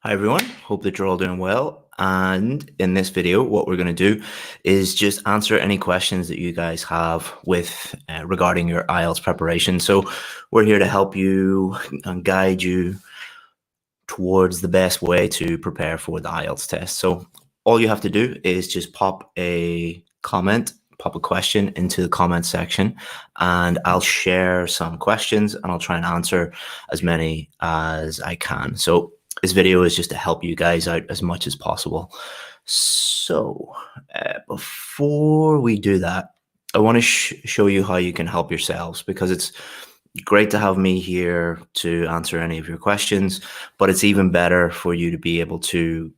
Hi everyone, hope that you're all doing well. And in this video, what we're going to do is just answer any questions that you guys have with regarding your IELTS preparation. So we're here to help you and guide you towards the best way to prepare for the IELTS test. So all you have to do is just pop a comment, pop a question into the comment section, and I'll share some questions and I'll try and answer as many as I can. So this video is just to help you guys out as much as possible. So before we do that, I want to show you how you can help yourselves, because it's great to have me here to answer any of your questions, but it's even better for you to be able to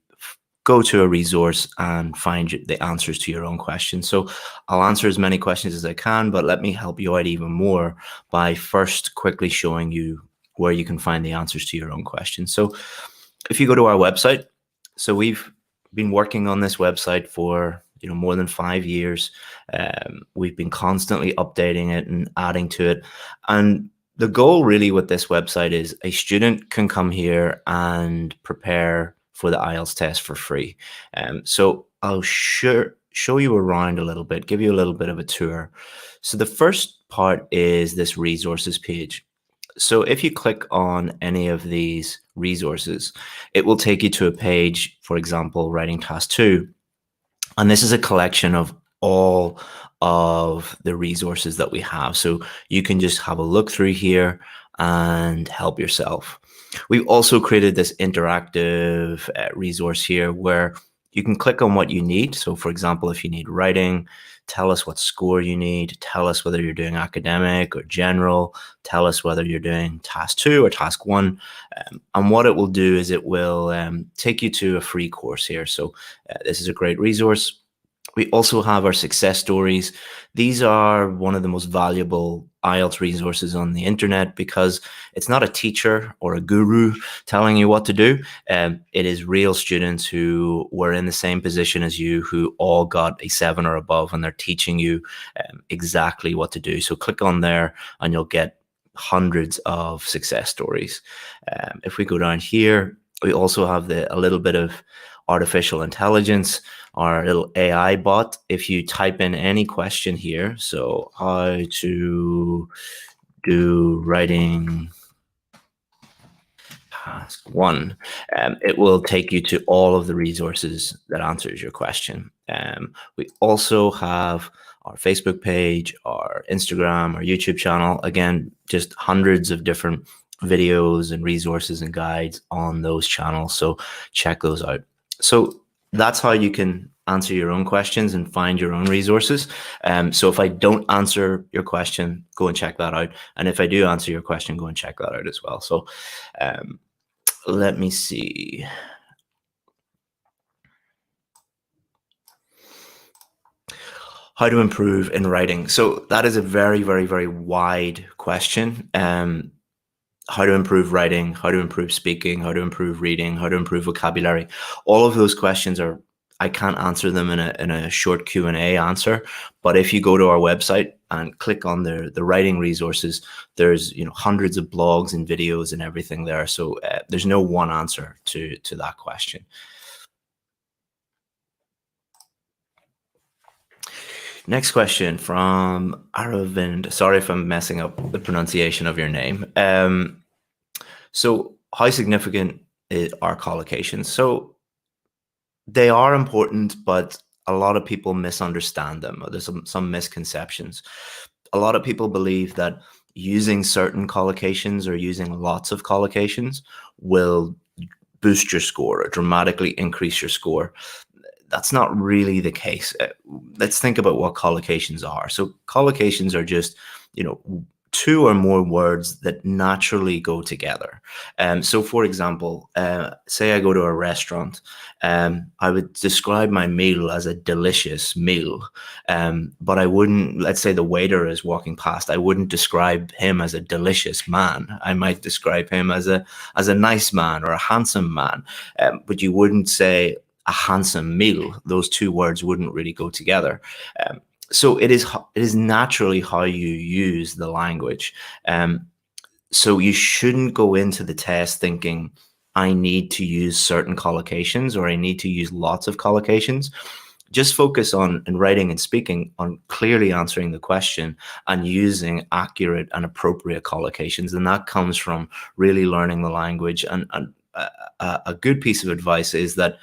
go to a resource and find the answers to your own questions. So I'll answer as many questions as I can, but let me help you out even more by first quickly showing you where you can find the answers to your own questions. So if you go to our website, so we've been working on this website for more than 5 years. We've been constantly updating it and adding to it. And the goal really with this website is a student can come here and prepare for the IELTS test for free. So I'll show you around a little bit, give you a little bit of a tour. So the first part is this resources page. So if you click on any of these resources, it will take you to a page, for example, Writing Task 2. And this is a collection of all of the resources that we have. So you can just have a look through here and help yourself. We've also created this interactive resource here where you can click on what you need. So for example, if you need writing, tell us what score you need, tell us whether you're doing academic or general, tell us whether you're doing task 2 or task 1. And what it will do is it will take you to a free course here. So this is a great resource. We also have our success stories. These are one of the most valuable IELTS resources on the internet, because it's not a teacher or a guru telling you what to do. It is real students who were in the same position as you, who all got a 7 or above, and they're teaching you exactly what to do. So click on there and you'll get hundreds of success stories. If we go down here, we also have a little bit of artificial intelligence, our little AI bot. If you type in any question here, so how to do writing task 1, it will take you to all of the resources that answers your question. We also have our Facebook page, our Instagram, our YouTube channel. Again, just hundreds of different videos and resources and guides on those channels. So check those out. So that's how you can answer your own questions and find your own resources. So if I don't answer your question, go and check that out. And if I do answer your question, go and check that out as well. So let me see. How to improve in writing. So that is a very, very, very wide question. How to improve writing, how to improve speaking, how to improve reading, how to improve vocabulary. All of those questions I can't answer them in a short Q&A answer. But if you go to our website and click on the writing resources, there's hundreds of blogs and videos and everything there. So there's no one answer to that question. Next question from Aravind. Sorry if I'm messing up the pronunciation of your name. So how significant are collocations? So they are important, but a lot of people misunderstand them. There's some misconceptions. A lot of people believe that using certain collocations or using lots of collocations will boost your score or dramatically increase your score. That's not really the case. Let's think about what collocations are. So collocations are just, 2 or more words that naturally go together. So for example, say I go to a restaurant, I would describe my meal as a delicious meal, but I wouldn't, let's say the waiter is walking past, I wouldn't describe him as a delicious man. I might describe him as a nice man or a handsome man, but you wouldn't say a handsome meal. Those 2 words wouldn't really go together. So it is naturally how you use the language. So you shouldn't go into the test thinking I need to use certain collocations or I need to use lots of collocations. Just focus on, in writing and speaking, on clearly answering the question and using accurate and appropriate collocations. And that comes from really learning the language. And a good piece of advice is that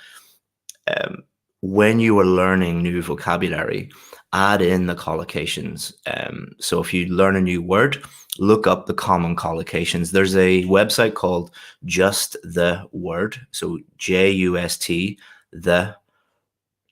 when you are learning new vocabulary, add in the collocations. So if you learn a new word, look up the common collocations. There's a website called Just the Word. So JUST, the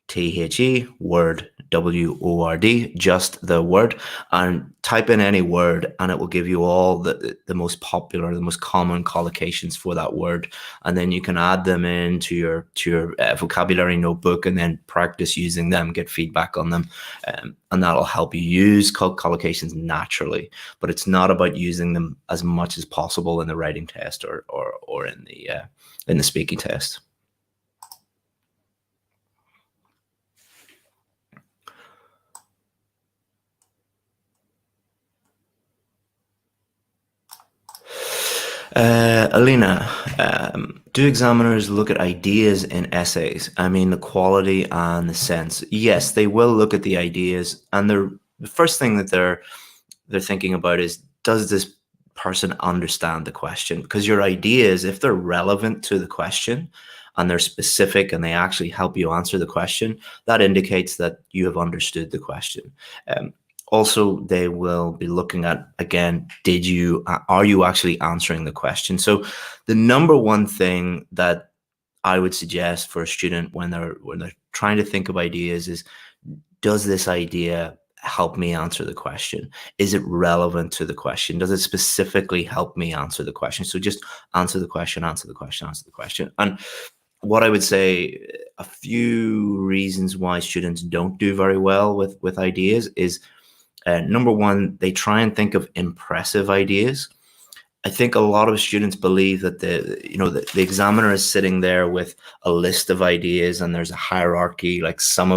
THE word, WORD, just the word, and type in any word and it will give you all the most popular, the most common collocations for that word. And then you can add them into your vocabulary notebook and then practice using them, get feedback on them. And that'll help you use collocations naturally, but it's not about using them as much as possible in the writing test or in the speaking test. Alina, do examiners look at ideas in essays? I mean, the quality and the sense. Yes, they will look at the ideas, and the first thing that they're thinking about is, does this person understand the question? Because your ideas, if they're relevant to the question and they're specific and they actually help you answer the question, that indicates that you have understood the question. Also, they will be looking at, again, are you actually answering the question? So the number one thing that I would suggest for a student when they're trying to think of ideas is, does this idea help me answer the question? Is it relevant to the question? Does it specifically help me answer the question? So just answer the question, answer the question, answer the question. And what I would say, a few reasons why students don't do very well with ideas is, number one, they try and think of impressive ideas. I think a lot of students believe that the examiner is sitting there with a list of ideas and there's a hierarchy, like some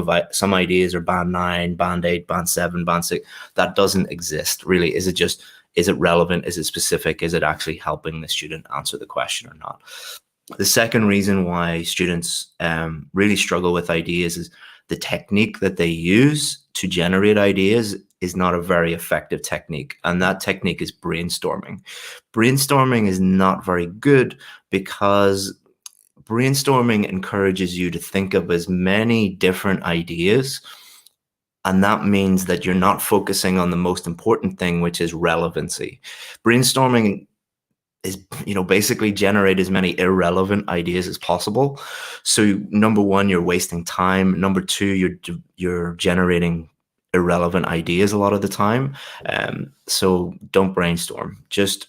ideas are band 9, band 8, band 7, band 6. That doesn't exist really. Is it relevant? Is it specific? Is it actually helping the student answer the question or not? The second reason why students really struggle with ideas is the technique that they use to generate ideas is not a very effective technique, and that technique is brainstorming. Brainstorming is not very good because brainstorming encourages you to think of as many different ideas, and that means that you're not focusing on the most important thing, which is relevancy. Brainstorming is, basically generate as many irrelevant ideas as possible. So number one, you're wasting time. Number two, you're generating irrelevant ideas a lot of the time. So don't brainstorm. Just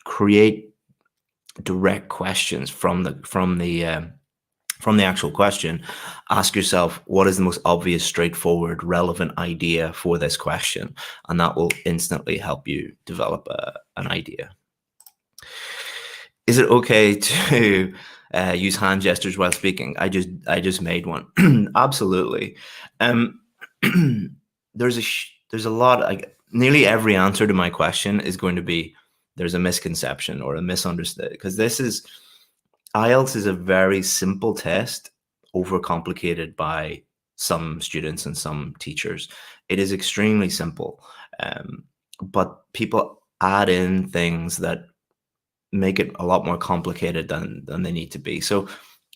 create direct questions from the actual question. Ask yourself, what is the most obvious, straightforward, relevant idea for this question? And that will instantly help you develop an idea. Is it okay to use hand gestures while speaking? I just made one. Absolutely. There's a lot. Nearly every answer to my question is going to be, there's a misconception or a misunderstanding, because IELTS is a very simple test, overcomplicated by some students and some teachers. It is extremely simple, but people add in things that make it a lot more complicated than they need to be. So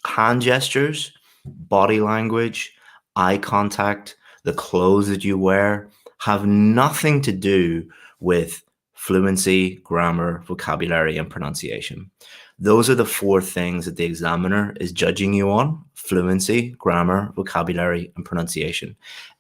hand gestures, body language, eye contact, the clothes that you wear have nothing to do with fluency, grammar, vocabulary, and pronunciation. Those are the four things that the examiner is judging you on: fluency, grammar, vocabulary, and pronunciation.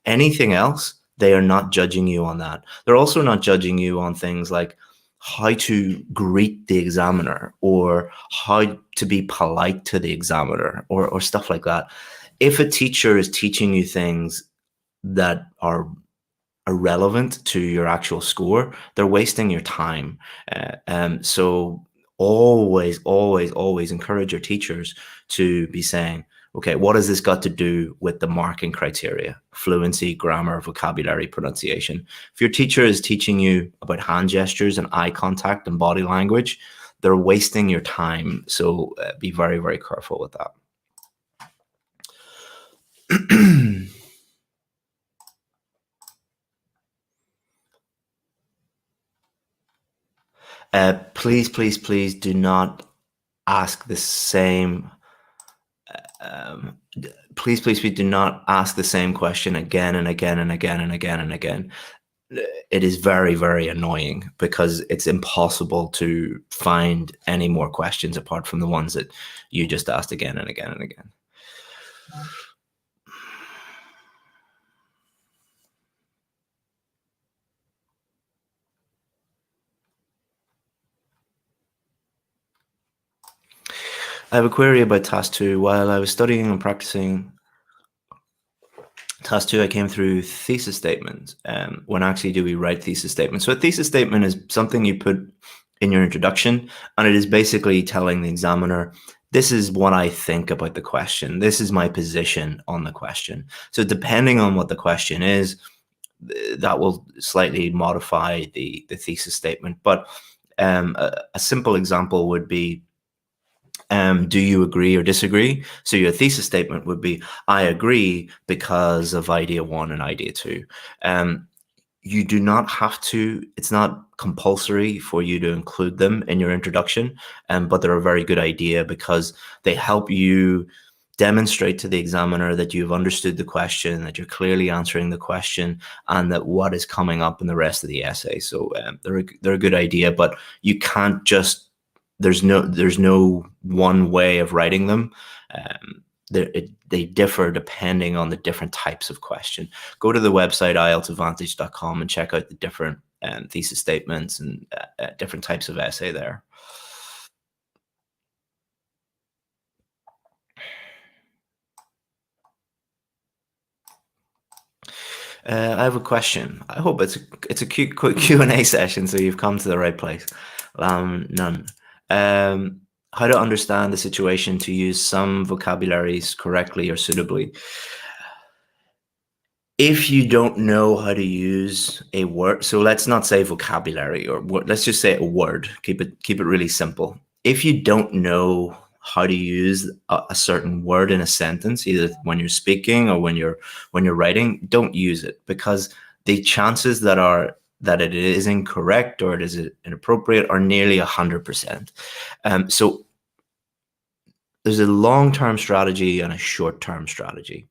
Anything else, they are not judging you on that. They're also not judging you on things like how to greet the examiner or how to be polite to the examiner or stuff like that. If a teacher is teaching you things that are irrelevant to your actual score, they're wasting your time. So always, always, always encourage your teachers to be saying, okay, what has this got to do with the marking criteria? Fluency, grammar, vocabulary, pronunciation. If your teacher is teaching you about hand gestures and eye contact and body language, they're wasting your time. So be very, very careful with that. Please, please, please do not ask the same. Please, please, please do not ask the same question again and again and again and again and again. It is very, very annoying because it's impossible to find any more questions apart from the ones that you just asked again and again and again. I have a query about task 2. While I was studying and practicing task 2, I came through thesis statements. When actually do we write thesis statements? So a thesis statement is something you put in your introduction, and it is basically telling the examiner, this is what I think about the question. This is my position on the question. So depending on what the question is, that will slightly modify the thesis statement. But a simple example would be, do you agree or disagree? So your thesis statement would be, I agree because of idea 1 and idea 2. You do not have to, it's not compulsory for you to include them in your introduction, but they're a very good idea because they help you demonstrate to the examiner that you've understood the question, that you're clearly answering the question, and that what is coming up in the rest of the essay. So they're a good idea, but you can't just, there's no one way of writing them. They differ depending on the different types of question. Go to the website IELTSadvantage.com and check out the different thesis statements and different types of essay there. I have a question. I hope it's a quick Q&A session, so you've come to the right place. None. How to understand the situation to use some vocabularies correctly or suitably. If you don't know how to use a word, so let's not say vocabulary or let's just say a word. Keep it really simple. If you don't know how to use a certain word in a sentence, either when you're speaking or when you're writing, don't use it, because the chances that it is incorrect or it is inappropriate are nearly 100%. So there's a long-term strategy and a short-term strategy.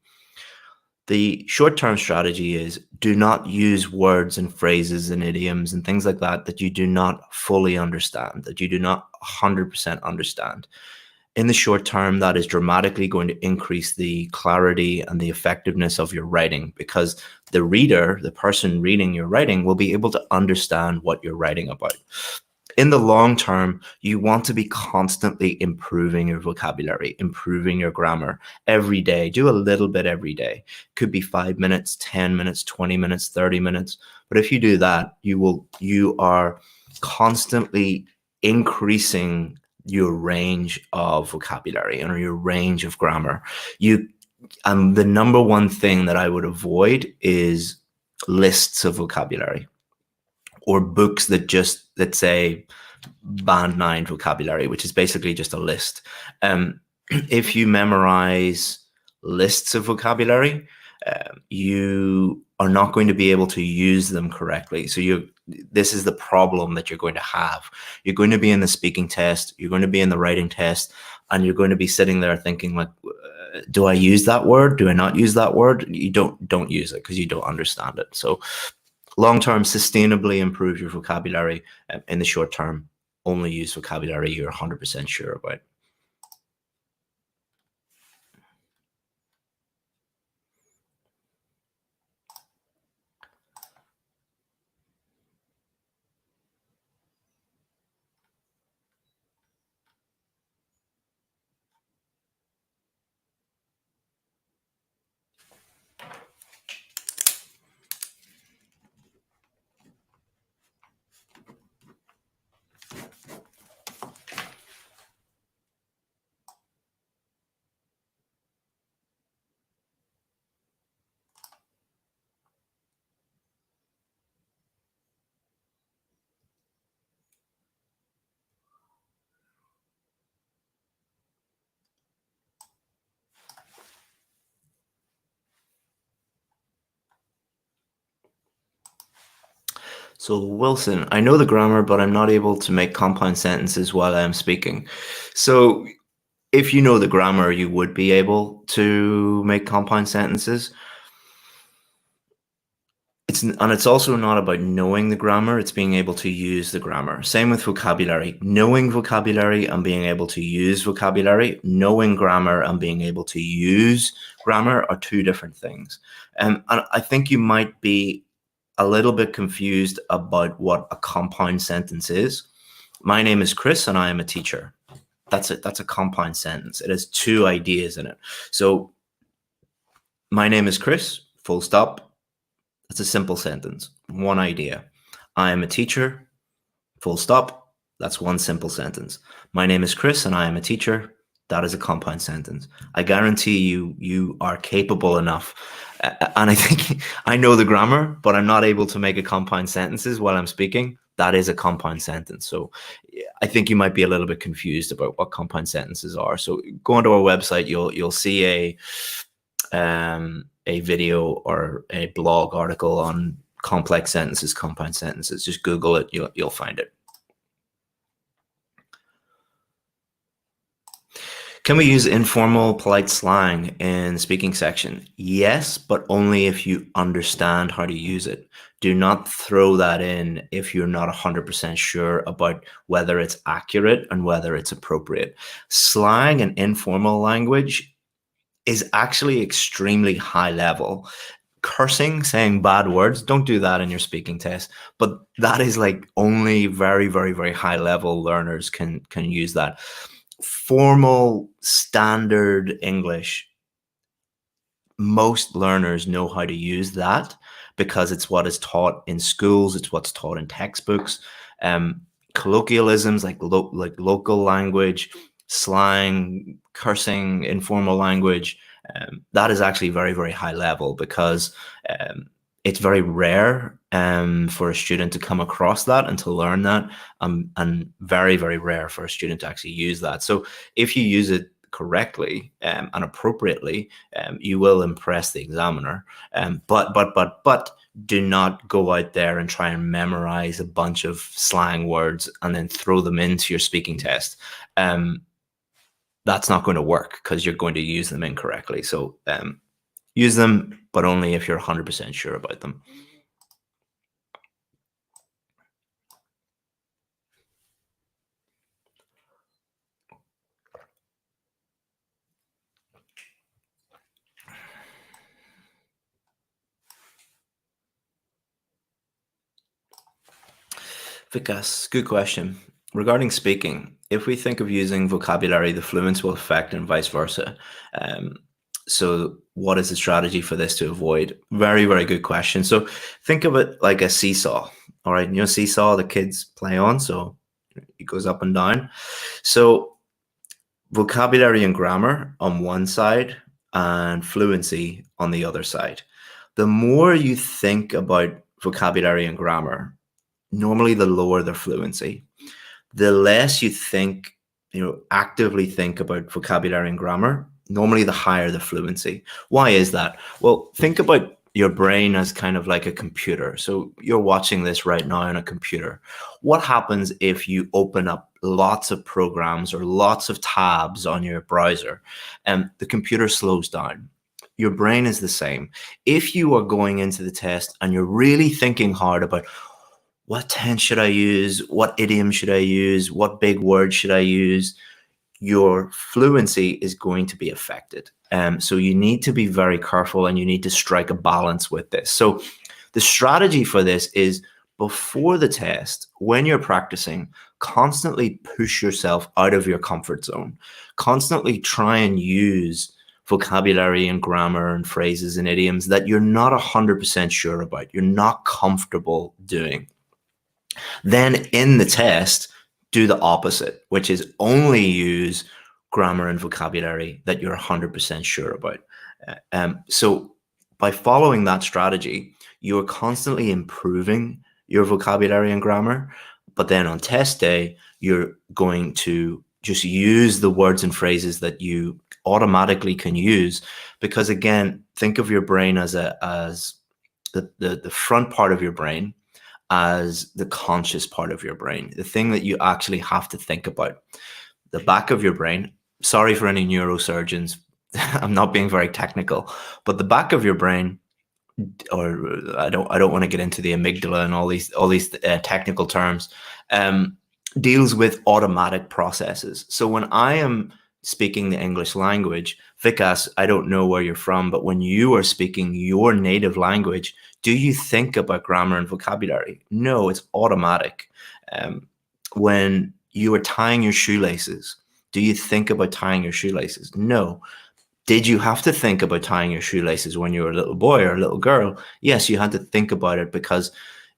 The short-term strategy is, do not use words and phrases and idioms and things like that you do not fully understand, that you do not 100% understand. In the short term, that is dramatically going to increase the clarity and the effectiveness of your writing, because the reader, the person reading your writing, will be able to understand what you're writing about. In the long term, you want to be constantly improving your vocabulary, improving your grammar every day. Do a little bit every day. Could be 5 minutes, 10 minutes, 20 minutes, 30 minutes. But if you do that, you are constantly increasing your range of vocabulary and your range of grammar. The number one thing that I would avoid is lists of vocabulary or books that say band 9 vocabulary, which is basically just a list. If you memorize lists of vocabulary, you are not going to be able to use them correctly. So this is the problem that you're going to have. You're going to be in the speaking test, you're going to be in the writing test, and you're going to be sitting there thinking like, do I use that word? Do I not use that word? You don't use it because you don't understand it. So long-term, sustainably improve your vocabulary. In the short term, only use vocabulary you're 100% sure about. So, Wilson, I know the grammar, but I'm not able to make compound sentences while I'm speaking. So, if you know the grammar, you would be able to make compound sentences. It's also not about knowing the grammar, it's being able to use the grammar. Same with vocabulary. Knowing vocabulary and being able to use vocabulary, knowing grammar and being able to use grammar are two different things. And I think you might be a little bit confused about what a compound sentence is. My name is Chris and I am a teacher. That's it. That's a compound sentence. It has two ideas in it. So my name is Chris, full stop. That's a simple sentence. One idea. I am a teacher, full stop. That's one simple sentence. My name is Chris and I am a teacher. That is a compound sentence. I guarantee you are capable enough. And I think I know the grammar, but I'm not able to make a compound sentences while I'm speaking. That is a compound sentence. So I think you might be a little bit confused about what compound sentences are. So go onto our website, you'll see a video or a blog article on complex sentences, compound sentences. Just Google it, you'll find it. Can we use informal, polite slang in the speaking section? Yes, but only if you understand how to use it. Do not throw that in if you're not 100% sure about whether it's accurate and whether it's appropriate. Slang and informal language is actually extremely high level. Cursing, saying bad words, don't do that in your speaking test, but that is like only very, very, very high level learners can use that. Formal standard English, most learners know how to use that because it's what is taught in schools, it's what's taught in textbooks. Colloquialisms like local language, slang, cursing, informal language, that is actually very, very high level because it's very rare for a student to come across that and to learn that, and very, very rare for a student to actually use that. So if you use it correctly and appropriately, you will impress the examiner. But do not go out there and try and memorize a bunch of slang words and then throw them into your speaking test. That's not going to work because you're going to use them incorrectly. So use them, but only if you're 100% sure about them. Vikas, good question. Regarding speaking, if we think of using vocabulary, the fluence will affect and vice versa. So what is the strategy for this to avoid? Very, very good question. So think of it like a seesaw. All right, you know, seesaw the kids play on, so it goes up and down. So vocabulary and grammar on one side and fluency on the other side. The more you think about vocabulary and grammar, normally the lower the fluency. The less you think, actively think about vocabulary and grammar, normally the higher the fluency. Why is that? Well, think about your brain as kind of like a computer. So you're watching this right now on a computer. What happens if you open up lots of programs or lots of tabs on your browser and the computer slows down? Your brain is the same. If you are going into the test and you're really thinking hard about what tense should I use? What idiom should I use? What big word should I use? Your fluency is going to be affected. So you need to be very careful and you need to strike a balance with this. So the strategy for this is before the test, when you're practicing, constantly push yourself out of your comfort zone. Constantly try and use vocabulary and grammar and phrases and idioms that you're not 100% sure about, you're not comfortable doing. Then in the test, do the opposite, which is only use grammar and vocabulary that you're 100% sure about. So by following that strategy, you're constantly improving your vocabulary and grammar. But then on test day, you're going to just use the words and phrases that you automatically can use. Because again, think of your brain as the front part of your brain as the conscious part of your brain, the thing that you actually have to think about. The back of your brain, sorry for any neurosurgeons, I'm not being very technical, but the back of your brain, or I don't want to get into the amygdala and all these technical terms, um, deals with automatic processes. So when I am speaking the English language, Vikas, I don't know where you're from, but when you are speaking your native language, do you think about grammar and vocabulary? No, it's automatic. Um, when you are tying your shoelaces, do you think about tying your shoelaces? No. Did you have to think about tying your shoelaces when you were a little boy or a little girl? Yes, you had to think about it because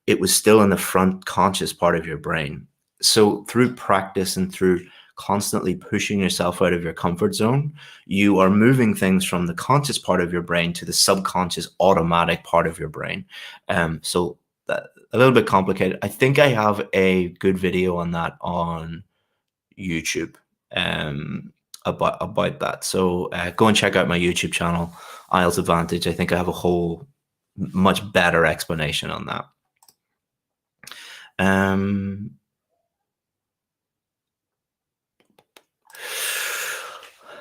it was still in the front conscious part of your brain. So through practice and through constantly pushing yourself out of your comfort zone, you are moving things from the conscious part of your brain to the subconscious automatic part of your brain. So that, a little bit complicated. I think I have a good video on that on YouTube, about that. So go and check out my YouTube channel, IELTS Advantage. I think I have a whole much better explanation on that.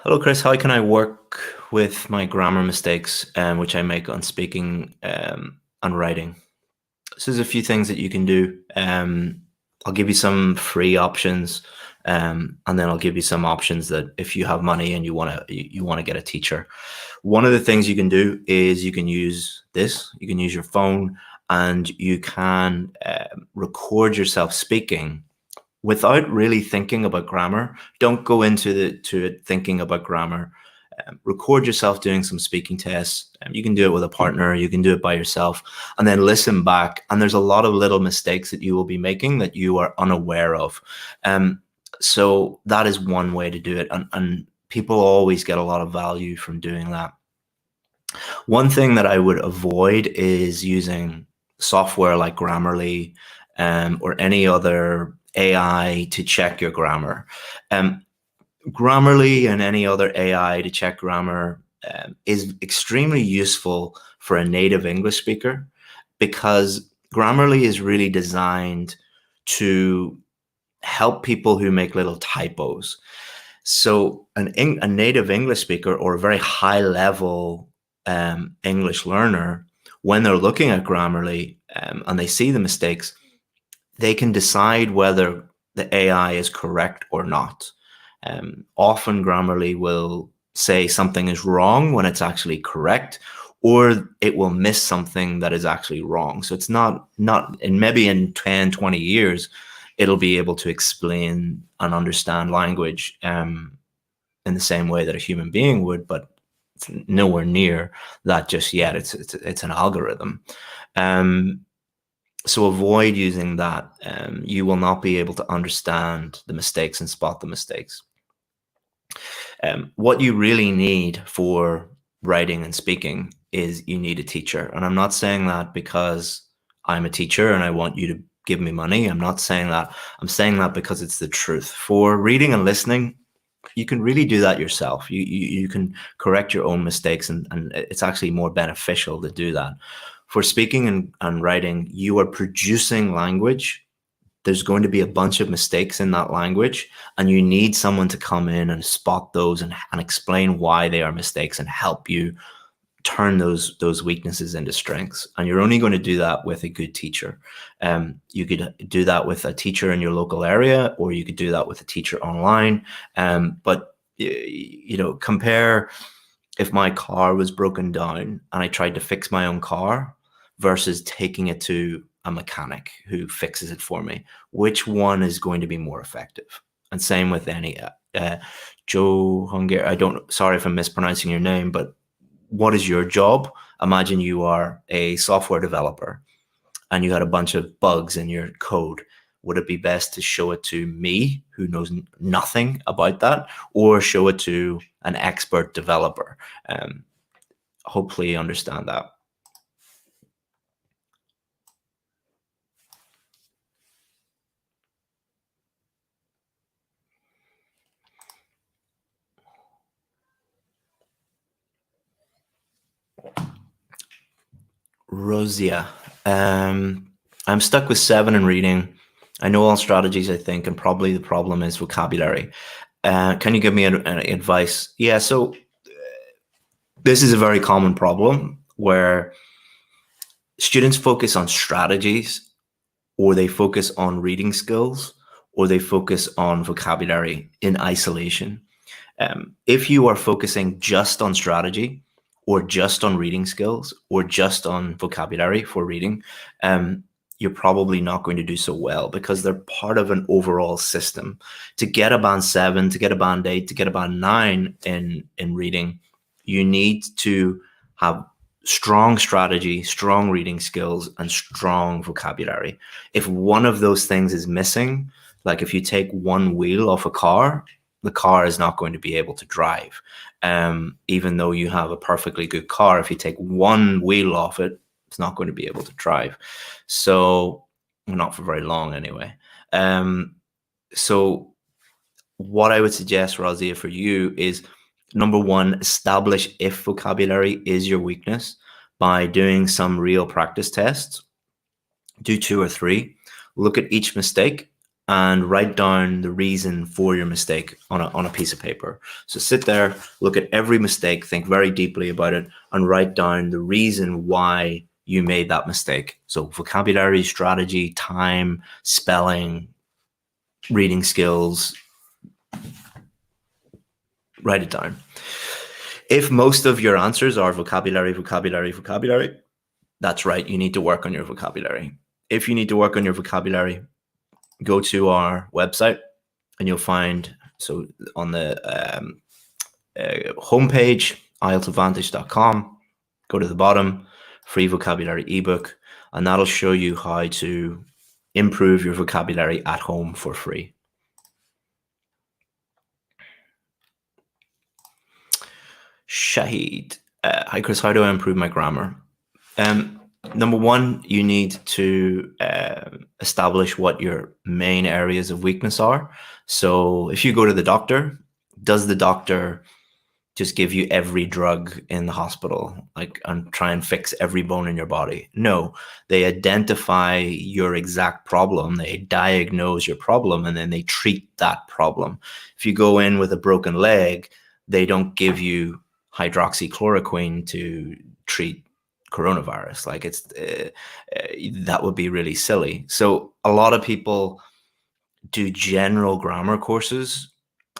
Hello, Chris. How can I work with my grammar mistakes, which I make on speaking and writing? So there's a few things that you can do. I'll give you some free options, and then I'll give you some options that if you have money and you want to get a teacher. One of the things you can do is you can use this. You can use your phone, and you can record yourself speaking without really thinking about grammar. Don't go into it thinking about grammar. Record yourself doing some speaking tests. You can do it with a partner, you can do it by yourself, and then listen back. And there's a lot of little mistakes that you will be making that you are unaware of. So that is one way to do it. And people always get a lot of value from doing that. One thing that I would avoid is using software like Grammarly, or any other AI to check your grammar. Grammarly and any other AI to check grammar is extremely useful for a native English speaker, because Grammarly is really designed to help people who make little typos. So a native English speaker or a very high level English learner, when they're looking at Grammarly and they see the mistakes, they can decide whether the AI is correct or not. Often Grammarly will say something is wrong when it's actually correct, or it will miss something that is actually wrong. So it's not, and maybe in 10, 20 years, it'll be able to explain and understand language in the same way that a human being would, but it's nowhere near that just yet. It's an algorithm. So avoid using that. You will not be able to understand the mistakes and spot the mistakes. What you really need for writing and speaking is you need a teacher. And I'm not saying that because I'm a teacher and I want you to give me money. I'm not saying that. I'm saying that because it's the truth. For reading and listening, you can really do that yourself. You can correct your own mistakes, and it's actually more beneficial to do that. For speaking and writing, you are producing language. There's going to be a bunch of mistakes in that language, and you need someone to come in and spot those and explain why they are mistakes and help you turn those weaknesses into strengths. And you're only going to do that with a good teacher. You could do that with a teacher in your local area, or you could do that with a teacher online. But compare if my car was broken down and I tried to fix my own car versus taking it to a mechanic who fixes it for me. Which one is going to be more effective? And same with any Joe Hunger. Sorry if I'm mispronouncing your name, but what is your job? Imagine you are a software developer and you had a bunch of bugs in your code. Would it be best to show it to me, who knows nothing about that, or show it to an expert developer? Hopefully you understand that. Rosia, I'm stuck with 7 in reading. I know all strategies, I think, and probably the problem is vocabulary. Can you give me an advice? Yeah, so this is a very common problem where students focus on strategies, or they focus on reading skills, or they focus on vocabulary in isolation. If you are focusing just on strategy, or just on reading skills, or just on vocabulary for reading, you're probably not going to do so well because they're part of an overall system. To get a band 7, to get a band 8, to get a band 9 in reading, you need to have strong strategy, strong reading skills, and strong vocabulary. If one of those things is missing, like if you take one wheel off a car, the car is not going to be able to drive. Even though you have a perfectly good car, if you take one wheel off it, it's not going to be able to drive. So, not for very long anyway. So what I would suggest, Razia, for you is, number one, establish if vocabulary is your weakness by doing some real practice tests. Do 2 or 3. Look at each mistake and write down the reason for your mistake on a piece of paper. So sit there, look at every mistake, think very deeply about it, and write down the reason why you made that mistake. So vocabulary, strategy, time, spelling, reading skills. Write it down. If most of your answers are vocabulary, vocabulary, vocabulary, that's right. You need to work on your vocabulary. If you need to work on your vocabulary, go to our website and you'll find, so on the homepage, IELTSadvantage.com, go to the bottom, free vocabulary ebook, and that'll show you how to improve your vocabulary at home for free. Shahid, hi Chris, how do I improve my grammar? Number one, you need to establish what your main areas of weakness are. So if you go to the doctor, does the doctor just give you every drug in the hospital, like, and try and fix every bone in your body? No, they identify your exact problem, they diagnose your problem, and then they treat that problem. If you go in with a broken leg, they don't give you hydroxychloroquine to treat coronavirus. Like, it's that would be really silly. So a lot of people do general grammar courses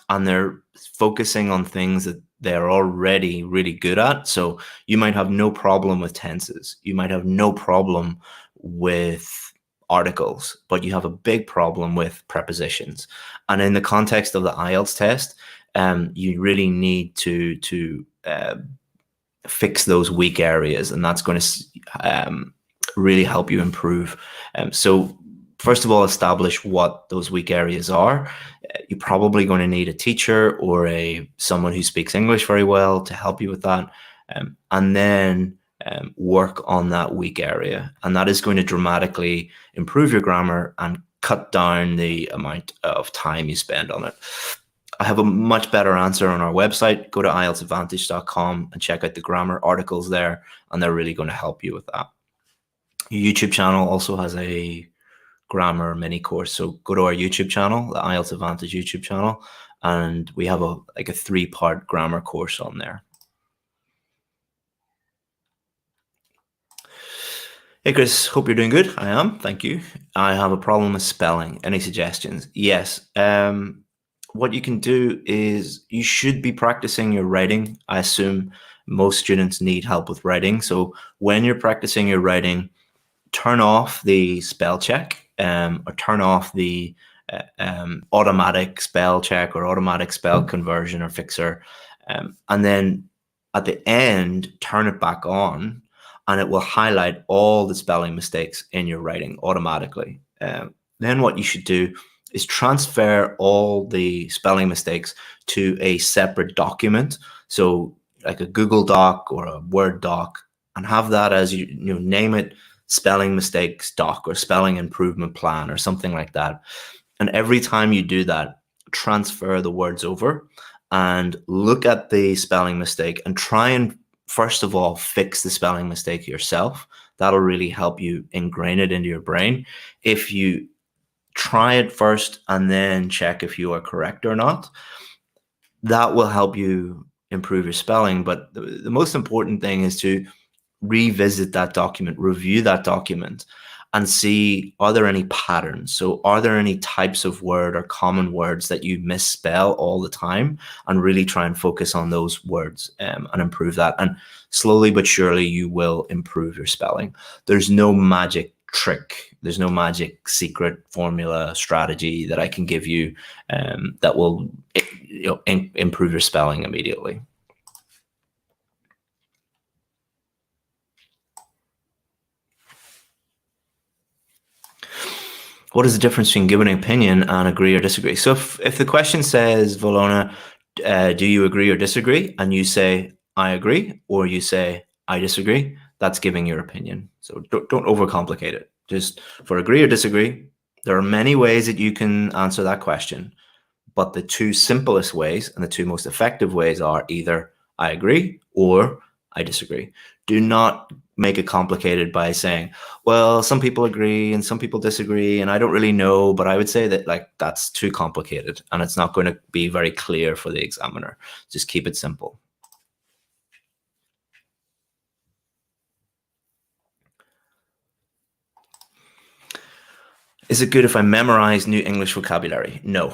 and they're focusing on things that they're already really good at. So you might have no problem with tenses, you might have no problem with articles, but you have a big problem with prepositions. And in the context of the IELTS test, you really need to fix those weak areas, and that's going to really help you improve. So first of all, establish what those weak areas are. You're probably going to need a teacher or someone who speaks English very well to help you with that, and then work on that weak area, and that is going to dramatically improve your grammar and cut down the amount of time you spend on it. I have a much better answer on our website. Go to IELTSadvantage.com and check out the grammar articles there, and they're really going to help you with that. Your YouTube channel also has a grammar mini course, so go to our YouTube channel, the IELTS Advantage YouTube channel, and we have a 3-part grammar course on there. Hey Chris, hope you're doing good. I am, thank you. I have a problem with spelling. Any suggestions? Yes. What you can do is you should be practicing your writing. I assume most students need help with writing. So when you're practicing your writing, turn off the spell check, or turn off the automatic spell check or automatic spell conversion or fixer. And then at the end, turn it back on, and it will highlight all the spelling mistakes in your writing automatically. Then what you should do is transfer all the spelling mistakes to a separate document. So like a Google Doc or a Word doc, and have that as you name it, spelling mistakes doc or spelling improvement plan or something like that. And every time you do that, transfer the words over and look at the spelling mistake and try and, first of all, fix the spelling mistake yourself. That'll really help you ingrain it into your brain. If you try it first and then check if you are correct or not, that will help you improve your spelling. But the most important thing is to revisit that document, review that document, and see, are there any patterns? So are there any types of word or common words that you misspell all the time, and really try and focus on those words and improve that. And slowly but surely you will improve your spelling. There's no magic trick. There's no magic secret formula strategy that I can give you that will improve your spelling immediately. What is the difference between giving an opinion and agree or disagree? So if the question says, Valona, do you agree or disagree? And you say, I agree, or you say, I disagree, that's giving your opinion. So don't overcomplicate it. Just for agree or disagree, there are many ways that you can answer that question. But the two simplest ways and the two most effective ways are either I agree or I disagree. Do not make it complicated by saying, well, some people agree and some people disagree, and I don't really know, but I would say that that's too complicated and it's not going to be very clear for the examiner. Just keep it simple. Is it good if I memorize new English vocabulary? No.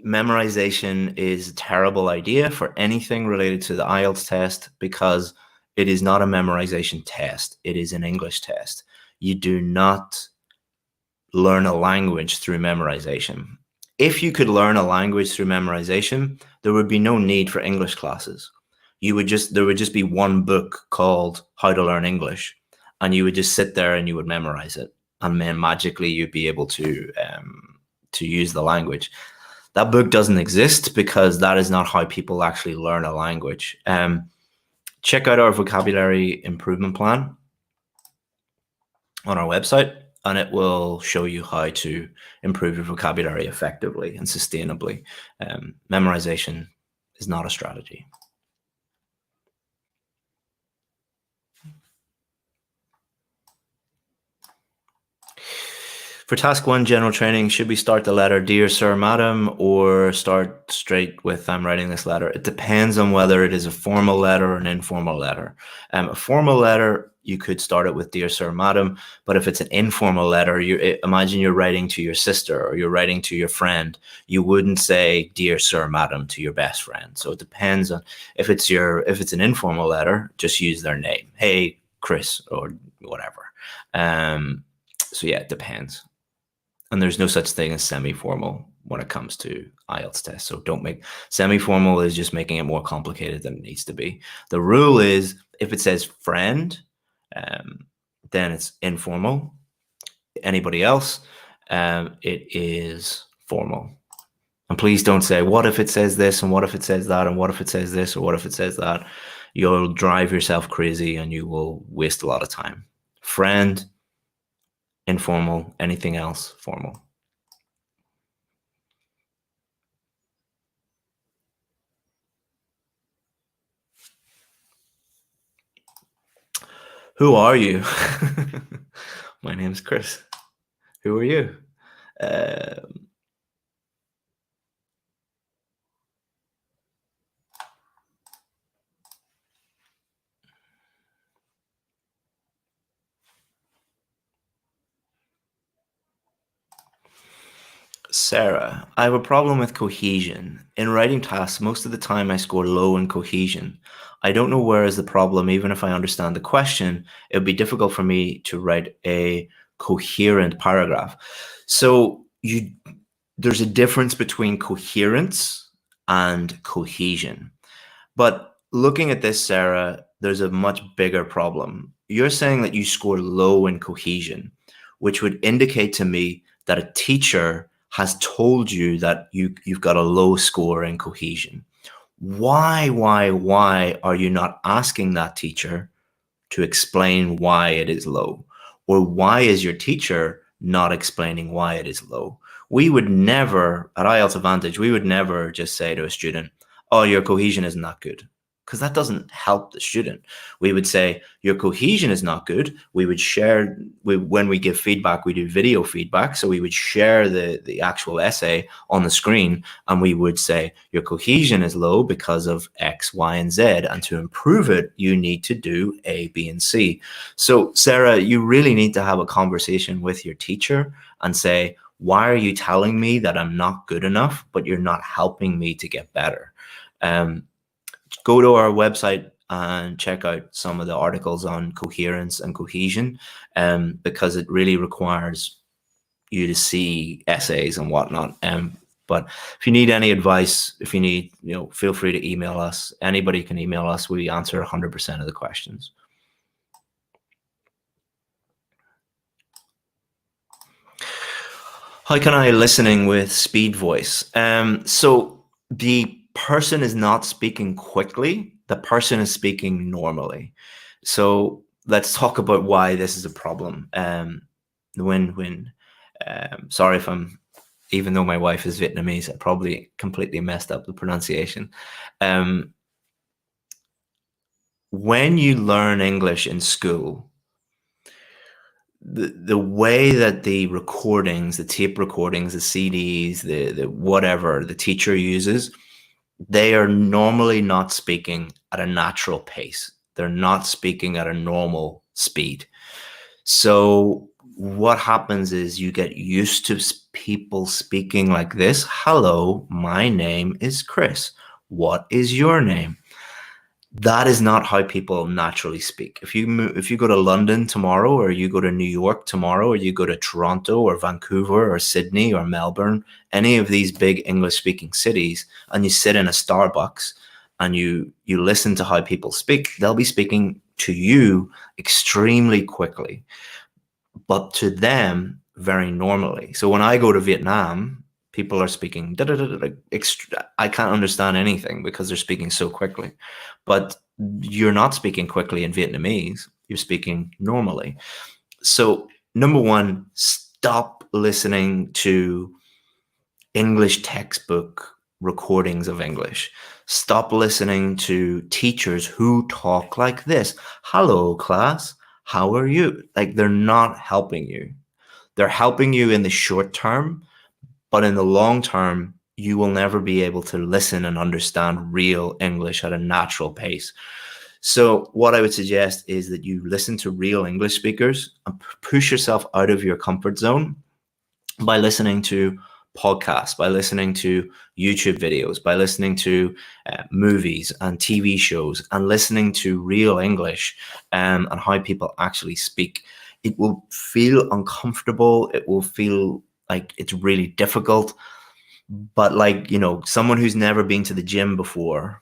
Memorization is a terrible idea for anything related to the IELTS test, because it is not a memorization test. It is an English test. You do not learn a language through memorization. If you could learn a language through memorization, there would be no need for English classes. There would just be one book called How to Learn English, and you would just sit there and you would memorize it, and then magically you'd be able to use the language. That book doesn't exist because that is not how people actually learn a language. Check out our vocabulary improvement plan on our website, and it will show you how to improve your vocabulary effectively and sustainably. Memorization is not a strategy. For task 1, general training, should we start the letter Dear Sir, Madam, or start straight with I'm writing this letter? It depends on whether it is a formal letter or an informal letter. A formal letter, you could start it with Dear Sir, Madam, but if it's an informal letter, imagine you're writing to your sister or you're writing to your friend, you wouldn't say Dear Sir, Madam to your best friend. So it depends on if it's an informal letter, just use their name. Hey, Chris, or whatever. So yeah, it depends. And there's no such thing as semi-formal when it comes to IELTS tests. So don't make semi-formal is just making it more complicated than it needs to be. The rule is if it says friend, then it's informal. Anybody else, it is formal. And please don't say, what if it says this, and what if it says that, and what if it says this, or what if it says that? You'll drive yourself crazy and you will waste a lot of time. Friend, informal, anything else, formal. Who are you? My name's Chris. Who are you? Sarah, I have a problem with cohesion. In writing tasks, most of the time I score low in cohesion. I don't know where is the problem. Even if I understand the question, it would be difficult for me to write a coherent paragraph. So there's a difference between coherence and cohesion. But looking at this, Sarah, there's a much bigger problem. You're saying that you score low in cohesion, which would indicate to me that a teacher has told you that you've got a low score in cohesion. Why are you not asking that teacher to explain why it is low? Or why is your teacher not explaining why it is low? We would never, at IELTS Advantage, we would never just say to a student, oh, your cohesion isn't that good. because that doesn't help the student. We would say your cohesion is not good. We would share, when we give feedback, we do video feedback. So we would share the actual essay on the screen, and we would say your cohesion is low because of X, Y, and Z. And to improve it, you need to do A, B, and C. So Sarah, you really need to have a conversation with your teacher and say, why are you telling me that I'm not good enough, but you're not helping me to get better? Go to our website and check out some of the articles on coherence and cohesion, because it really requires you to see essays and whatnot. But if you need any advice, if you need, feel free to email us. Anybody can email us. We answer 100% of the questions. How can I listening with speed voice? So the person is not speaking quickly. The person is speaking normally. So let's talk about why this is a problem. Sorry if I'm, even though my wife is Vietnamese, I probably completely messed up the pronunciation. When you learn English in school, the way that the recordings, the tape recordings, the CDs, the whatever the teacher uses, they are normally not speaking at a natural pace. They're not speaking at a normal speed. So what happens is you get used to people speaking like this. Hello, my name is Chris. What is your name? That is not how people naturally speak. If you go to London tomorrow, or you go to New York tomorrow, or you go to Toronto or Vancouver or Sydney or Melbourne, any of these big English-speaking cities, and you sit in a Starbucks and you listen to how people speak, they'll be speaking to you extremely quickly, but to them very normally. So when I go to Vietnam, people are speaking, I can't understand anything because they're speaking so quickly. But you're not speaking quickly in Vietnamese. You're speaking normally. So number one, stop listening to English textbook recordings of English. Stop listening to teachers who talk like this. Hello, class. How are you? Like, they're not helping you. They're helping you in the short term, but in the long term, you will never be able to listen and understand real English at a natural pace. So what I would suggest is that you listen to real English speakers and push yourself out of your comfort zone by listening to podcasts, by listening to YouTube videos, by listening to movies and TV shows, and listening to real English and how people actually speak. It will feel uncomfortable. It will feel like it's really difficult. But like, someone who's never been to the gym before,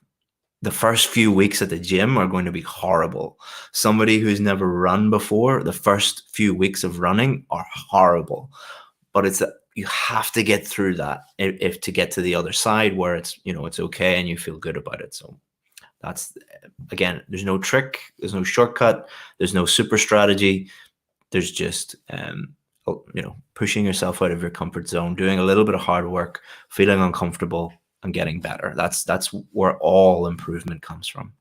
the first few weeks at the gym are going to be horrible. Somebody who's never run before, the first few weeks of running are horrible. But you have to get through that if to get to the other side where it's, it's okay and you feel good about it. So that's, again, there's no trick, there's no shortcut, there's no super strategy. There's just, pushing yourself out of your comfort zone, doing a little bit of hard work, feeling uncomfortable, and getting better. That's where all improvement comes from.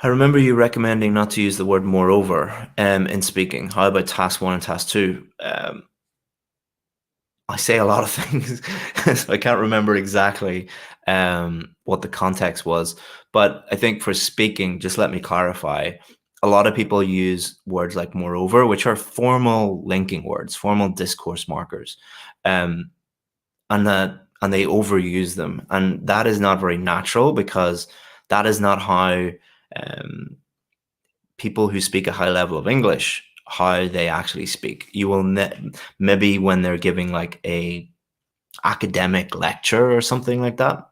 I remember you recommending not to use the word moreover in speaking. How about task 1 and task 2? I say a lot of things, so I can't remember exactly what the context was. But I think for speaking, just let me clarify. A lot of people use words like moreover, which are formal linking words, formal discourse markers, and they overuse them. And that is not very natural, because that is not how people who speak a high level of English, how they actually speak. You will maybe when they're giving like a academic lecture or something like that.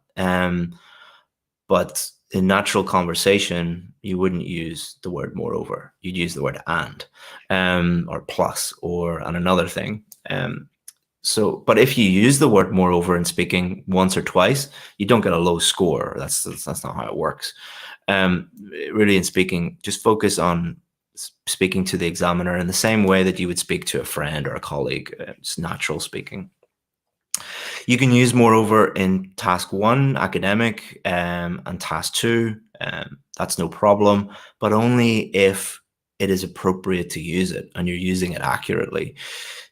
But in natural conversation, you wouldn't use the word moreover. You'd use the word and, or plus, or and another thing. So, but if you use the word moreover in speaking once or twice, you don't get a low score. That's not how it works. Really, in speaking, just focus on speaking to the examiner in the same way that you would speak to a friend or a colleague. It's natural speaking. You can use moreover in task 1, academic, and task 2. That's no problem, but only if it is appropriate to use it and you're using it accurately.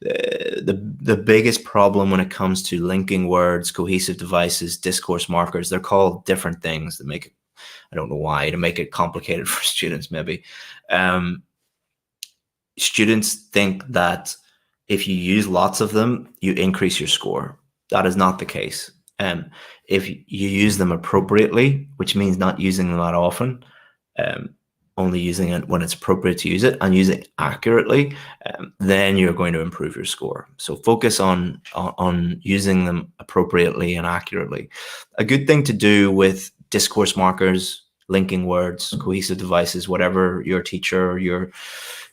The biggest problem when it comes to linking words, cohesive devices, discourse markers, they're called different things that make it, I don't know why, to make it complicated for students maybe. Students think that if you use lots of them, you increase your score. That is not the case. If you use them appropriately, which means not using them that often, only using it when it's appropriate to use it and use it accurately, then you're going to improve your score. So focus on using them appropriately and accurately. A good thing to do with discourse markers, linking words, cohesive devices, whatever your teacher or your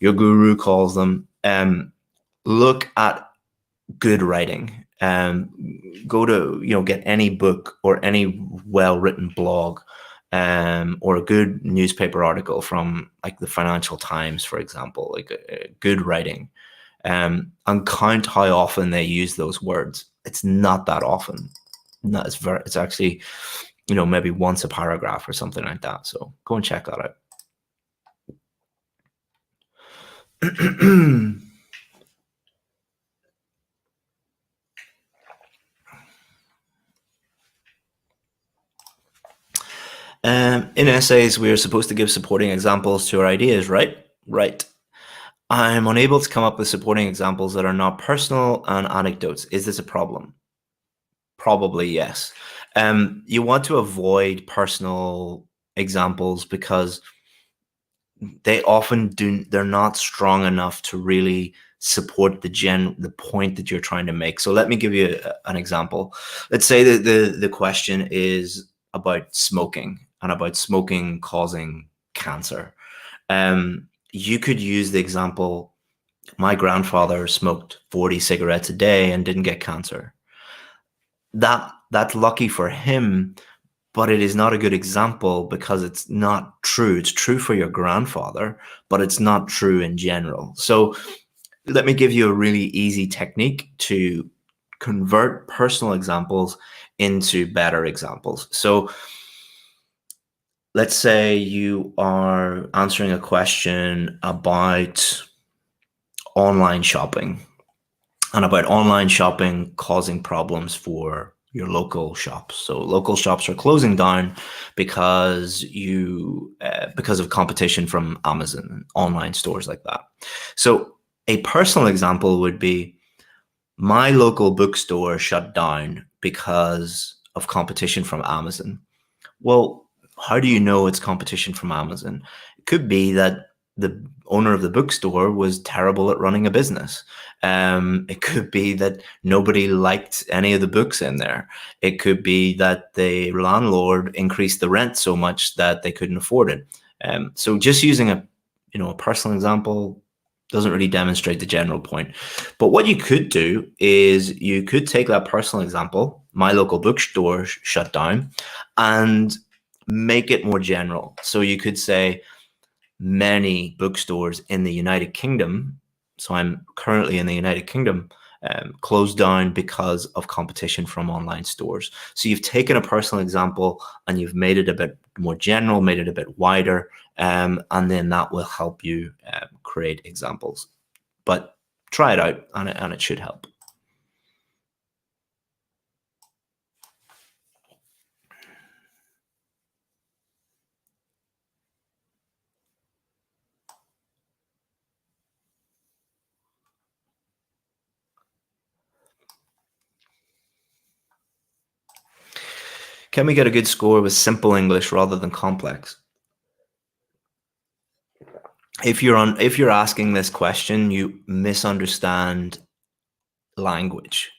guru calls them, look at good writing. Go to, get any book or any well-written blog, or a good newspaper article from like the Financial Times, for example, like good writing, and count how often they use those words. It's not that often. No, it's actually, maybe once a paragraph or something like that. So go and check that out. In essays, we are supposed to give supporting examples to our ideas, right? Right. I'm unable to come up with supporting examples that are not personal and anecdotes. Is this a problem? Probably yes. You want to avoid personal examples because they're not strong enough to really support the point that you're trying to make. So let me give you an example. Let's say that the question is about smoking and about smoking causing cancer. You could use the example, my grandfather smoked 40 cigarettes a day and didn't get cancer. That's lucky for him, but it is not a good example because it's not true. It's true for your grandfather, but it's not true in general. So let me give you a really easy technique to convert personal examples into better examples. So let's say you are answering a question about online shopping and about online shopping causing problems for your local shops. So local shops are closing down because because of competition from Amazon, online stores like that. So a personal example would be, my local bookstore shut down because of competition from Amazon. Well, how do you know it's competition from Amazon? It could be that the owner of the bookstore was terrible at running a business. It could be that nobody liked any of the books in there. It could be that the landlord increased the rent so much that they couldn't afford it. So just using a personal example doesn't really demonstrate the general point. But what you could do is you could take that personal example, my local bookstore shut down, and make it more general. So you could say, many bookstores in the United Kingdom, so I'm currently in the United Kingdom, closed down because of competition from online stores. So you've taken a personal example and you've made it a bit more general, made it a bit wider, and then that will help you create examples. But try it out and it should help. Can we get a good score with simple English rather than complex? If you're asking this question, you misunderstand language.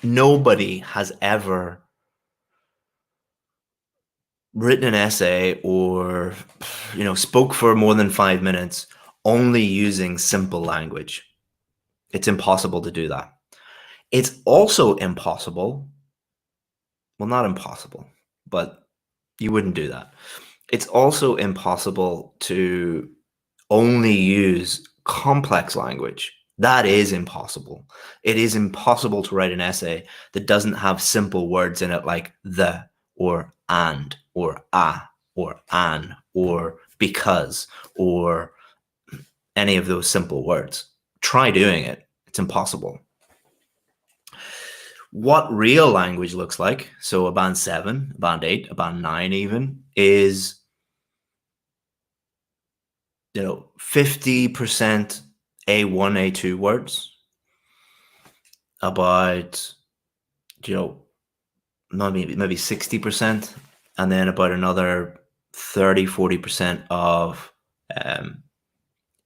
Nobody has ever written an essay or spoke for more than 5 minutes only using simple language. It's impossible to do that. It's also impossible. Well, not impossible, but you wouldn't do that. It's also impossible to only use complex language. That is impossible. It is impossible to write an essay that doesn't have simple words in it like the or and or a or an or because or any of those simple words. Try doing it. It's impossible. What real language looks like, so a band 7, a band 8, a band 9 even, is 50% A1, A2 words, about maybe 60%, and then about another 30-40% of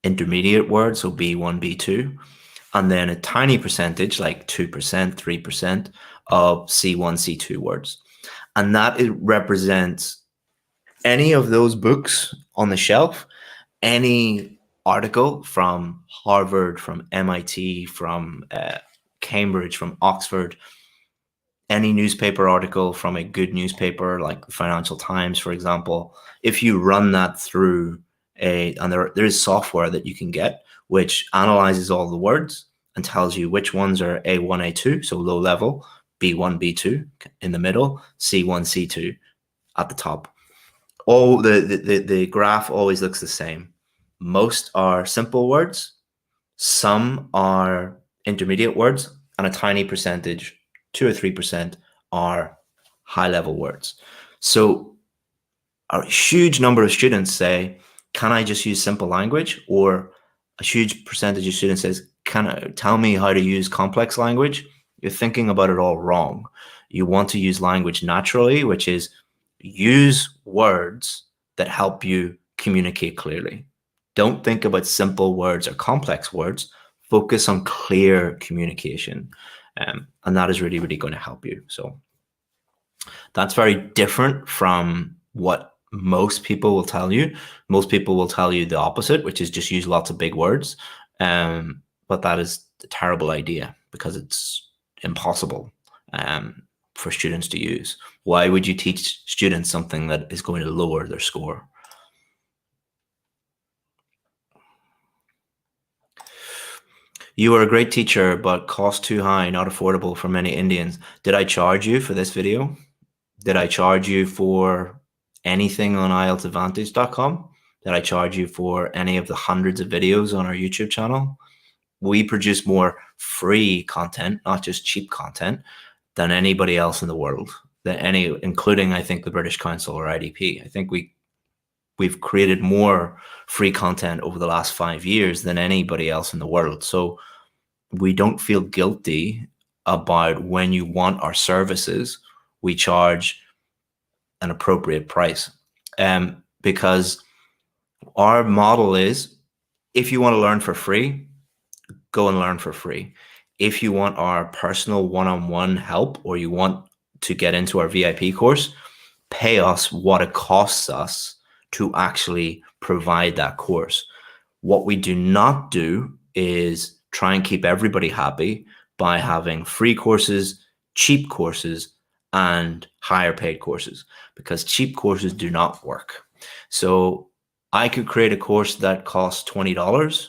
intermediate words, so B1, B2, and then a tiny percentage, like 2%, 3% of C1, C2 words. And that represents any of those books on the shelf, any article from Harvard, from MIT, from Cambridge, from Oxford, any newspaper article from a good newspaper like the Financial Times, for example, if you run that through and there is software that you can get which analyzes all the words and tells you which ones are A1, A2, so low level, B1, B2 in the middle, C1, C2 at the top. All the graph always looks the same. Most are simple words, some are intermediate words, and a tiny percentage, 2 or 3%, are high level words. So a huge number of students say, can I just use simple language? Or a huge percentage of students says, can I tell me how to use complex language? You're thinking about it all wrong. You want to use language naturally, which is use words that help you communicate clearly. Don't think about simple words or complex words. Focus on clear communication. And that is really, really going to help you. So that's very different from what most people will tell you. Most people will tell you the opposite, which is just use lots of big words. But that is a terrible idea because it's impossible for students to use. Why would you teach students something that is going to lower their score? You are a great teacher, but cost too high, not affordable for many Indians. Did I charge you for this video? Did I charge you for anything on IELTSadvantage.com? Did I charge you for any of the hundreds of videos on our YouTube channel? We produce more free content, not just cheap content, than anybody else in the world. Including, I think, the British Council or IDP. I think we've created more free content over the last 5 years than anybody else in the world. So we don't feel guilty about when you want our services, we charge an appropriate price. Because our model is, if you want to learn for free, go and learn for free. If you want our personal one-on-one help, or you want to get into our VIP course, pay us what it costs us to actually provide that course. What we do not do is try and keep everybody happy by having free courses, cheap courses, and higher paid courses, because cheap courses do not work. So I could create a course that costs $20,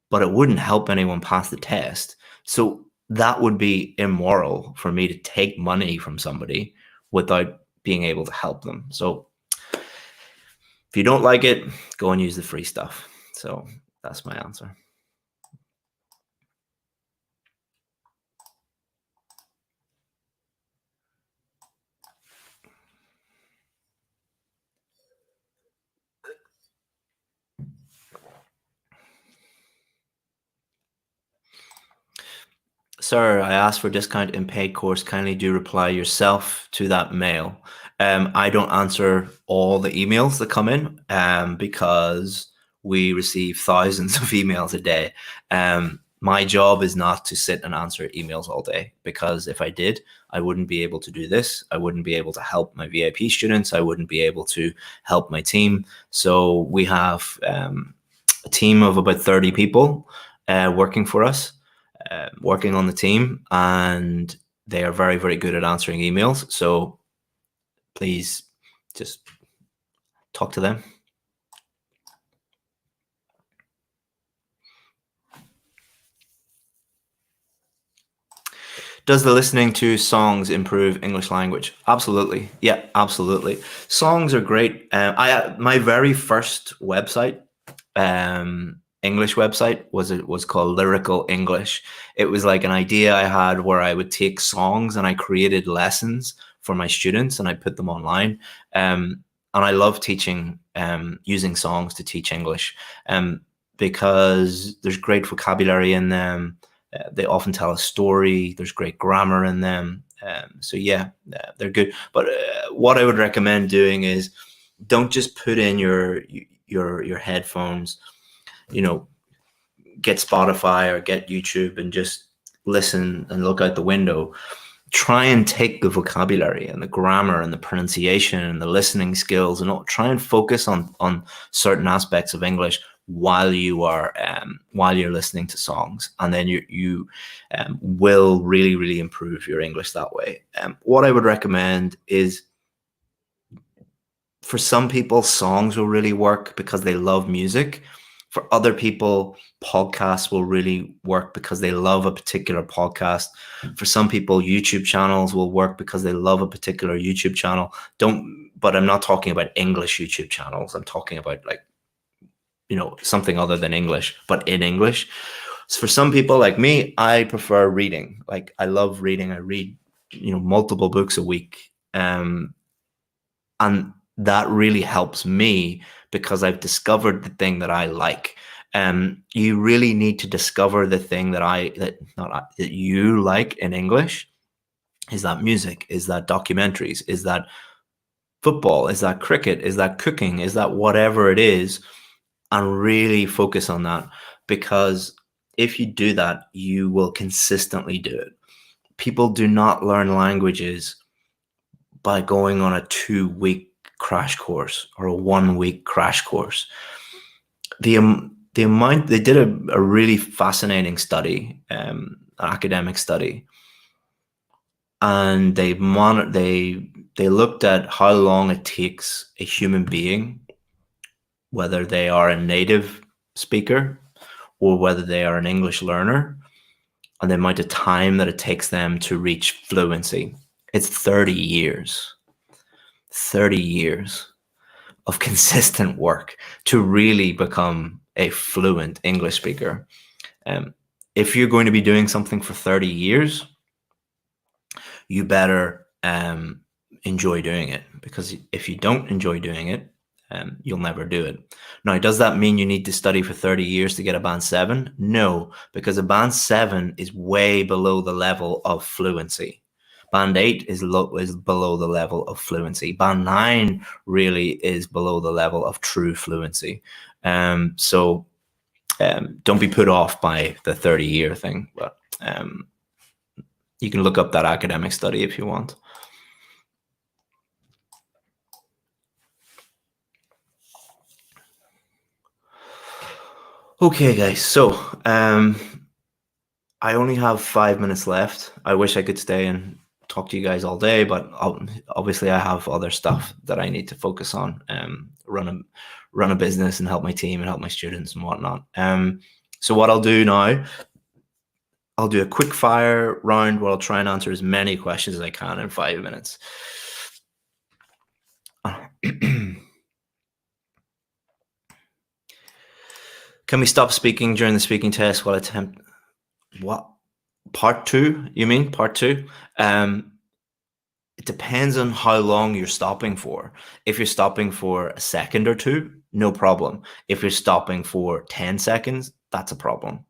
but it wouldn't help anyone pass the test. So that would be immoral for me to take money from somebody without being able to help them. So if you don't like it, go and use the free stuff. So that's my answer. Sir, I asked for discount in paid course. Kindly do reply yourself to that mail. I don't answer all the emails that come in because we receive thousands of emails a day. My job is not to sit and answer emails all day, because if I did, I wouldn't be able to do this. I wouldn't be able to help my VIP students. I wouldn't be able to help my team. So we have a team of about 30 people working for us. working on the team, and they are very, very good at answering emails. So please just talk to them. Does the listening to songs improve English language? Absolutely. Yeah, absolutely. Songs are great. My very first website, English website, was called Lyrical English. It was like an idea I had where I would take songs and I created lessons for my students and I put them online. And I love teaching, using songs to teach English, because there's great vocabulary in them. They often tell a story. There's great grammar in them. So yeah, they're good. But what I would recommend doing is don't just put in your headphones, get Spotify or get YouTube and just listen and look out the window. Try and take the vocabulary and the grammar and the pronunciation and the listening skills and try and focus on certain aspects of English while you're listening to songs, and then you will really, really improve your English that way. What I would recommend is, for some people, songs will really work because they love music. For other people, podcasts will really work because they love a particular podcast. For some people, YouTube channels will work because they love a particular YouTube channel. But I'm not talking about English YouTube channels. I'm talking about something other than English, but in English. So for some people like me, I prefer reading. Like, I love reading. I read, multiple books a week. And that really helps me because I've discovered the thing that I like. You really need to discover the thing that you like in English. Is that music? Is that documentaries? Is that football? Is that cricket? Is that cooking? Is that whatever it is? And really focus on that, because if you do that, you will consistently do it. People do not learn languages by going on a 2-week crash course or a 1-week crash course. The amount, they did a really fascinating study, an academic study, and they looked at how long it takes a human being, whether they are a native speaker or whether they are an English learner, and the amount of time that it takes them to reach fluency. It's 30 years. 30 years of consistent work to really become a fluent English speaker. If you're going to be doing something for 30 years, you better enjoy doing it, because if you don't enjoy doing it, you'll never do it. Now, does that mean you need to study for 30 years to get a band 7? No, because a band 7 is way below the level of fluency. Band 8 is below the level of fluency. Band 9 really is below the level of true fluency. So don't be put off by the 30-year thing, but you can look up that academic study if you want. Okay, guys, so I only have 5 minutes left. I wish I could stay and talk to you guys all day, but obviously I have other stuff that I need to focus on, run a business and help my team and help my students and whatnot. So what I'll do now, I'll do a quick fire round where I'll try and answer as many questions as I can in 5 minutes. Can we stop speaking during the speaking test while attempt? What? Part 2? You mean part 2? It depends on how long you're stopping for. If you're stopping for a second or two, no problem. If you're stopping for 10 seconds, that's a problem.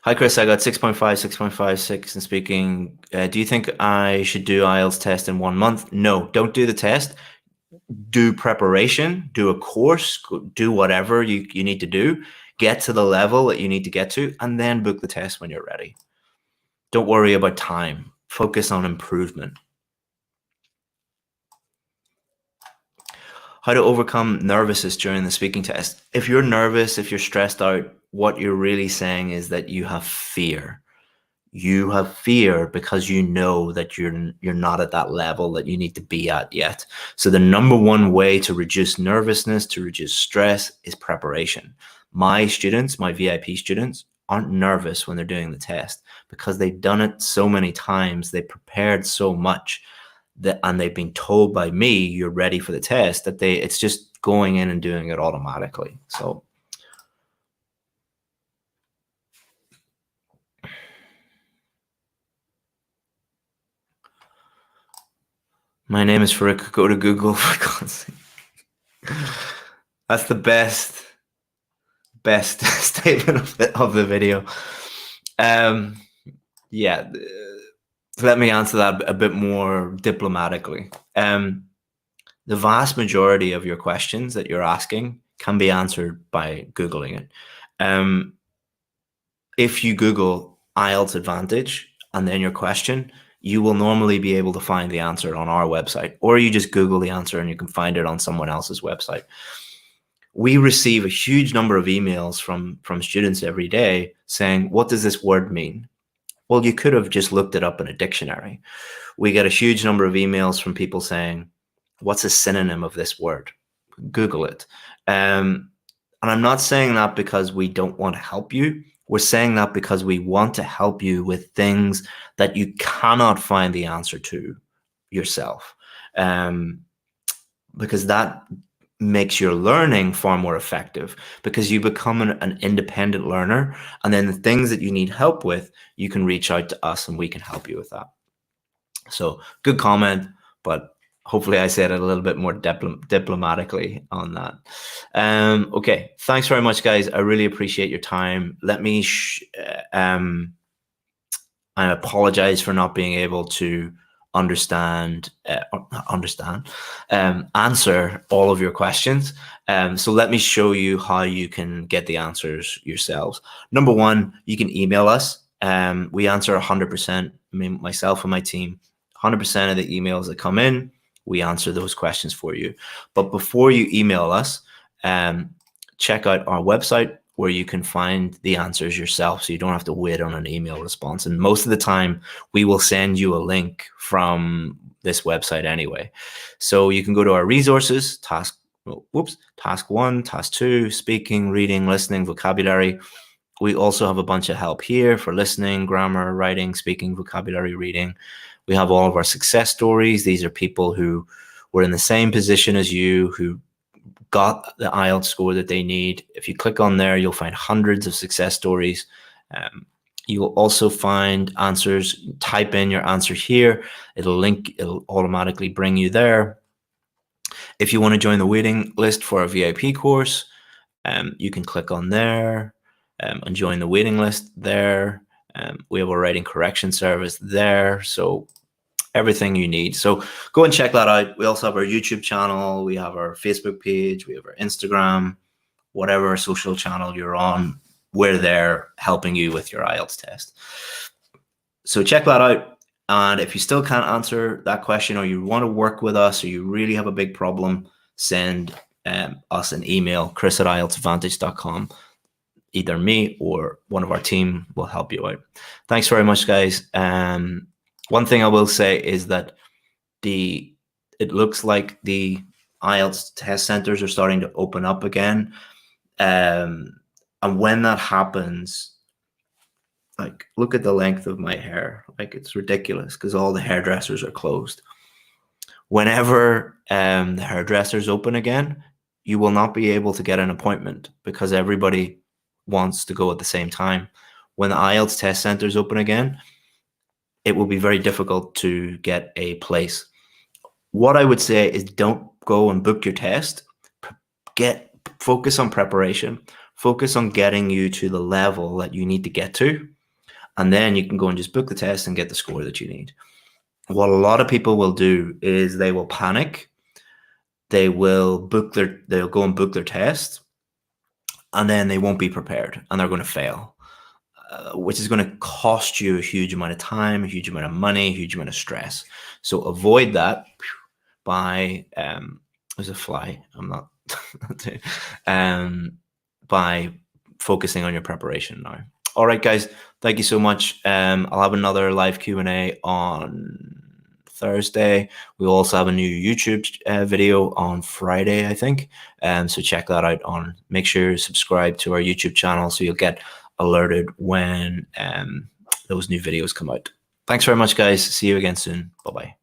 Hi, Chris. I got 6.5, 6.56 in speaking. Do you think I should do IELTS test in 1 month? No, don't do the test. Do preparation, do a course, do whatever you need to do. Get to the level that you need to get to, and then book the test when you're ready. Don't worry about time. Focus on improvement. How to overcome nervousness during the speaking test. If you're nervous, if you're stressed out, what you're really saying is that you have fear. You have fear because you know that you're not at that level that you need to be at yet. So the number one way to reduce nervousness, to reduce stress, is preparation. My students, my VIP students, aren't nervous when they're doing the test because they've done it so many times. They prepared so much that, and they've been told by me, you're ready for the test, that it's just going in and doing it automatically. So my name is Farouk. Go to Google, for God's sake. That's the best statement of the video. Yeah, let me answer that a bit more diplomatically. The vast majority of your questions that you're asking can be answered by Googling it. If you Google IELTS Advantage and then your question, you will normally be able to find the answer on our website, or you just Google the answer and you can find it on someone else's website. We receive a huge number of emails from students every day saying, what does this word mean? Well, you could have just looked it up in a dictionary. We get a huge number of emails from people saying, what's a synonym of this word? Google it. And I'm not saying that because we don't want to help you. We're saying that because we want to help you with things that you cannot find the answer to yourself. Because that makes your learning far more effective, because you become an independent learner, and then the things that you need help with, you can reach out to us and we can help you with that. So good comment, but hopefully I said it a little bit more diplomatically on that. Okay, thanks very much, guys. I really appreciate your time. Let me I apologize for not being able to answer all of your questions. So let me show you how you can get the answers yourselves. Number one, you can email us. We answer 100%, myself and my team, 100% of the emails that come in, we answer those questions for you. But before you email us, check out our website, where you can find the answers yourself, so you don't have to wait on an email response. And most of the time, we will send you a link from this website anyway. So you can go to our resources, task 1, task 2, speaking, reading, listening, vocabulary. We also have a bunch of help here for listening, grammar, writing, speaking, vocabulary, reading. We have all of our success stories. These are people who were in the same position as you, who got the IELTS score that they need. If you click on there, you'll find hundreds of success stories. You will also find answers. Type in your answer here. It'll automatically bring you there. If you want to join the waiting list for our VIP course, you can click on there and join the waiting list there. We have a writing correction service there. So everything you need. So go and check that out. We also have our YouTube channel. We have our Facebook page. We have our Instagram. Whatever social channel you're on, we're there helping you with your IELTS test. So check that out. And if you still can't answer that question, or you want to work with us, or you really have a big problem, send us an email, chris@ieltsadvantage.com. Either me or one of our team will help you out. Thanks very much, guys. One thing I will say is that it looks like the IELTS test centers are starting to open up again. And when that happens, like, look at the length of my hair. Like, it's ridiculous because all the hairdressers are closed. Whenever the hairdressers open again, you will not be able to get an appointment because everybody wants to go at the same time. When the IELTS test centers open again, it will be very difficult to get a place. What I would say is, don't go and book your test. Focus on preparation. Focus on getting you to the level that you need to get to. And then you can go and just book the test and get the score that you need. What a lot of people will do is they will panic. They'll go and book their test, and then they won't be prepared and they're going to fail. Which is going to cost you a huge amount of time, a huge amount of money, a huge amount of stress. So avoid that by There's a fly. I'm not. By focusing on your preparation now. All right, guys. Thank you so much. I'll have another live Q&A on Thursday. We'll also have a new YouTube video on Friday, I think. So check that out. Make sure you subscribe to our YouTube channel so you'll get alerted when those new videos come out. Thanks very much, guys. See you again soon. Bye-bye.